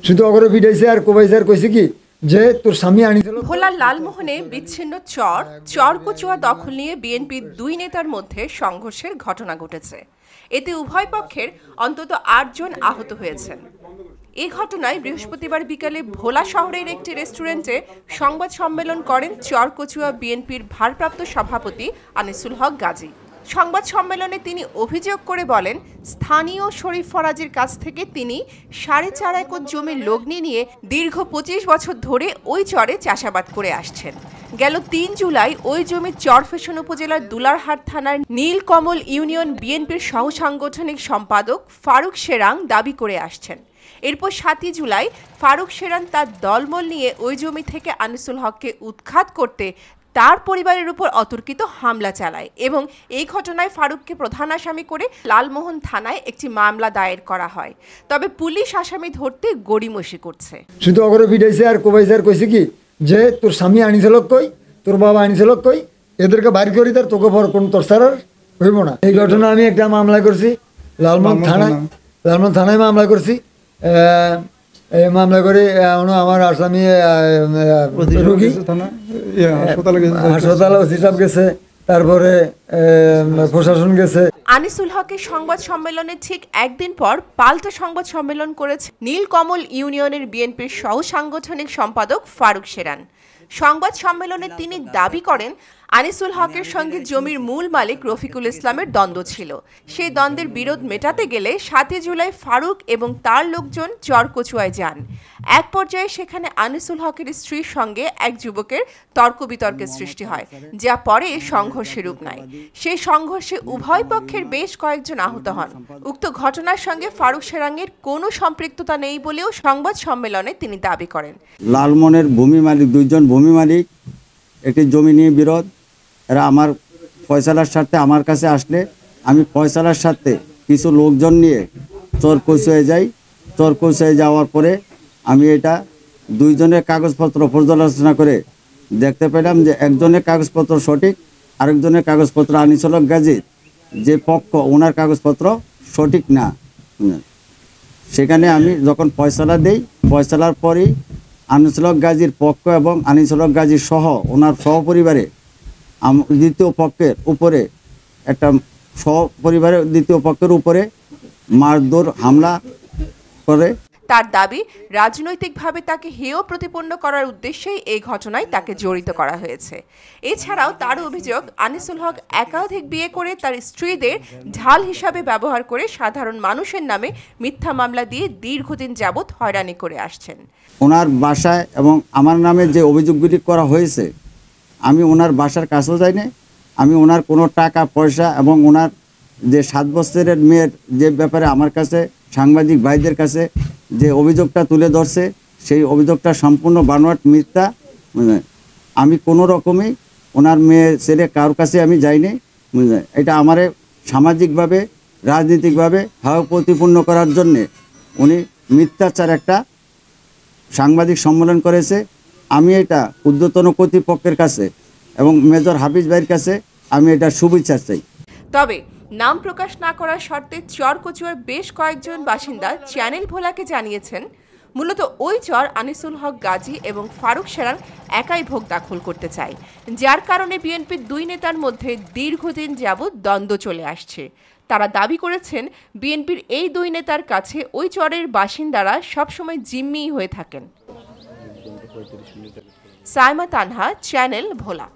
শুধু অগরে ফিটাইছে আর কোবাইছে আর কইছে কি যে তোর স্বামী আনিছিল। ভোলার লালমোহনে বিচ্ছিন্ন চরকচুয়া দখল নিয়ে বিএনপির দুই নেতার মধ্যে সংঘর্ষের ঘটনা ঘটেছে। এতে উভয় পক্ষের অন্তত ৮ জন আহত হয়েছেন। এই ঘটনায় বৃহস্পতিবার বিকালে ভোলা শহরের একটি রেস্টুরেন্টে সংবাদ সম্মেলন করেন চরকচুয়া বিএনপির ভারপ্রাপ্ত সভাপতি আনিসুল হক গাজী। সংবাদ সম্মেলনে তিনি অভিযোগ করে বলেন, স্থানীয় শরীফ ফরাজের কাছ থেকে তিনি ৪.৫ একর জমি লগ্নি নিয়ে দীর্ঘ ২৫ বছর ধরে ওই চরে চাষাবাদ করে আসছেন। গেল ৩ জুলাই ওই জমি চরফ্যাশন উপজেলার দুলারহাট থানার নীলকমল ইউনিয়ন বিএনপির সহ সাংগঠনিক সম্পাদক ফারুক সেরাং দাবি করে আসছেন। এরপর ৭ই জুলাই ফারুক সেরান তার দলবল নিয়ে ওই জমি থেকে আনিসুল হককে উৎখাত করতে তার পরিবারের উপর অতর্কিত হামলা চালায় এবং এই ঘটনায় ফারুককে প্রধান আসামি করে লালমোহন থানায় একটি মামলা দায়ের করা হয়। তবে পুলিশ আসামি ধরতে গড়িমসি করছে। শুধু অগরে ফিটাইছে আর কোবাইছে আর কইছে কি যে তোর স্বামী আনিছিল কই, তোর বাবা আনিছিল কই, এদেরকে বাইর করি তার তোকে পর কোন তোর সার হইব না। এই ঘটনা আমি একটা মামলা করছি লালমোহন থানায় মামলা করছি। এই মামলা করে আমার আসামি রোগী হাসপাতালে ওসি সাহেব গেছে, তারপরে প্রশাসন গেছে। আনিসুল হকের সংবাদ সম্মেলনে ঠিক একদিন পর পাল্টা সংবাদ সম্মেলন করেছে নীলকমল ইউনিয়নের বিএনপির সহ সাংগঠনিক সম্পাদক ফারুক সেরান। সংবাদ সম্মেলনে তিনি দাবি করেন, আনিসুল হকের সঙ্গে জমির মূল মালিক রফিকুল ইসলামের দ্বন্দ্ব ছিল। সেই দ্বন্দ্বের বিরোধ মেটাতে গেলে ৭ই জুলাই ফারুক এবং তার লোকজন চরকচুয়ায় যান। এক পর্যায়ে সেখানে আনিসুল হকের স্ত্রীর সঙ্গে এক যুবকের তর্ক বিতর্কের সৃষ্টি হয়, যা পরে সংঘর্ষের রূপ নেয়। সেই সংঘর্ষে উভয় পক্ষের বেশ কয়েকজন আহত হন। উক্ত ঘটনার সঙ্গে ফারুক সেরাঙের কোনো সম্পৃক্ততা নেই বলেও সংবাদ সম্মেলনে তিনি দাবি করেন। লালমোহনের ভূমি মালিক, দুইজন ভূমি মালিক, একটি জমি নিয়ে বিরোধ। এরা আমার ফয়সালার স্বার্থে আমার কাছে আসলে আমি ফয়সালার স্বার্থে কিছু লোকজন নিয়ে চরকচুয়ায় যাই। চরকচুয়ায় যাওয়ার পরে আমি এটা দুইজনের কাগজপত্র পর্যালোচনা করে দেখতে পেলাম যে একজনের কাগজপত্র সঠিক, আরেকজনের কাগজপত্র আনিসুল হক গাজী যে পক্ষ, ওনার কাগজপত্র সঠিক না। সেখানে আমি যখন ফয়সালা দেই, ফয়সালার পরেই আনিসুল হক গাজীর পক্ষ এবং আনিসুল হক গাজী সহ ওনার সহপরিবারে দ্বিতীয় পক্ষের উপরে একটা সহপরিবারের দ্বিতীয় পক্ষের উপরে মারধর হামলা করে। তার দাবি, রাজনৈতিকভাবে তাকে হেয় প্রতিপন্ন করার উদ্দেশ্যেই এই ঘটনায় তাকে জড়িত করা হয়েছে। এছাড়াও তার অভিযোগ, আনিসুল হক একাধিক বিয়ে করে তার স্ত্রীদের ঢাল হিসাবে ব্যবহার করে সাধারণ মানুষের নামে মিথ্যা মামলা দিয়ে দীর্ঘদিন যাবৎ হয়রানি করে আসছেন। ওনার বাসায় এবং আমার নামে যে অভিযোগগুলি করা হয়েছে, আমি ওনার বাসার কাছেও যাই না। আমি ওনার কোনো টাকা পয়সা এবং ওনার যে 7 বছরের মেয়ের যে ব্যাপারে আমার কাছে সাংবাদিক ভাইদের কাছে যে অভিযোগটা তুলে ধরছে, সেই অভিযোগটা সম্পূর্ণ বানোয়াট, মিথ্যা। আমি কোনো রকমই ওনার মেয়ে ছেলে কারোর কাছে আমি যাইনি। এটা আমারে সামাজিকভাবে, রাজনৈতিকভাবে হেয় প্রতিপন্ন করার জন্যে উনি মিথ্যাচার একটা সাংবাদিক সম্মেলন করেছে। আমি এটা ঊর্ধ্বতন কর্তৃপক্ষের কাছে এবং মেজর হাফিজ ভাইয়ের কাছে আমি এটা শুভেচ্ছা চাই। তবে নাম প্রকাশ না করার শর্তে চরকচুয়ার বেশ কয়েকজন বাসিন্দা চ্যানেল ভোলাকে জানিয়েছেন, মূলত ওই চর আনিসুল হক গাজী এবং ফারুক সেরাং একাই ভোগ দাখল করতে চায়, যার কারণে বিএনপির দুই নেতার মধ্যে দীর্ঘদিন যাবৎ দ্বন্দ্ব চলে আসছে। তারা দাবি করেছেন, বিএনপির এই দুই নেতার কাছে ওই চরের বাসিন্দারা সবসময় জিম্মি হয়ে থাকেন। সাইমা তানহা, চ্যানেল ভোলা।